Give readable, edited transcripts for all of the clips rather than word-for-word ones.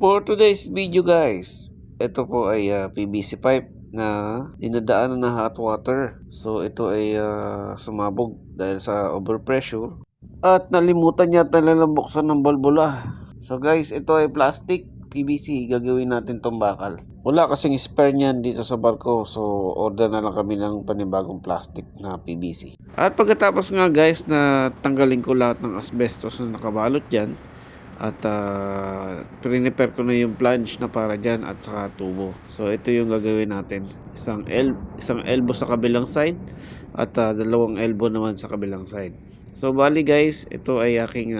For today's video guys, ito po ay PVC pipe na dinadaanan ng hot water. So ito ay sumabog dahil sa overpressure at nalimutan yata nilang buksan ng balbula. So guys, ito ay plastic PVC, gagawin natin tong bakal. Wala kasing spare niyan dito sa barko, so order na lang kami ng panibagong plastic na PVC. At pagkatapos nga guys na tanggalin ko lahat ng asbestos na nakabalot dyan, at prepare ko na yung flange na para dyan at saka tubo. So ito yung gagawin natin, isang elbow sa kabilang side at dalawang elbow naman sa kabilang side. So bali guys, ito ay aking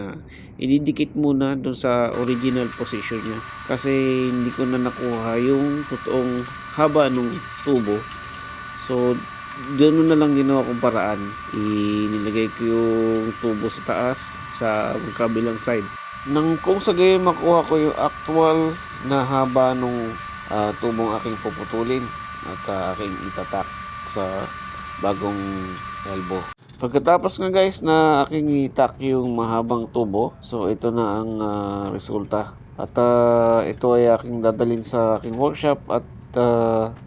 ididikit muna dun sa original position niya kasi hindi ko na nakuha yung totoong haba ng tubo. So doon na lang ginawa kong paraan, inilagay ko yung tubo sa taas sa kabilang side nang kung sa gayon makuha ko yung actual na haba nung tubong aking puputulin at aking itatak sa bagong elbow. Pagkatapos nga guys na aking itak yung mahabang tubo, so ito na ang resulta. At ito ay aking dadalhin sa aking workshop at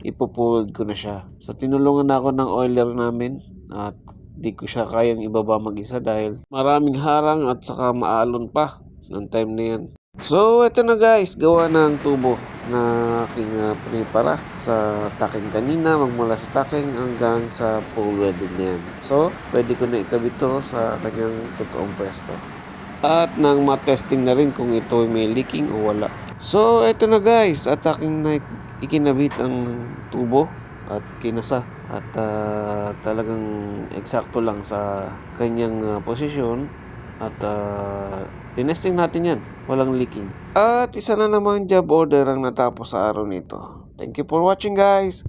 ipupulled ko na siya. So tinulungan na ako ng oiler namin at di ko siya kayang ibaba mag-isa dahil maraming harang at saka maalon pa ng time na yan. So ito na guys, gawa na ang tubo na aking prepara sa taking kanina, magmula sa taking hanggang sa full welded na yan. So pwede ko na ikabit ito sa kanyang totoong pwesto at nang matesting na rin kung ito may leaking o wala. So ito na guys, at aking ikinabit ang tubo at kinasa at talagang eksakto lang sa kanyang posisyon at tinesting natin yan, walang leaking. At isa na namang job order ang natapos sa araw nito. Thank you for watching guys.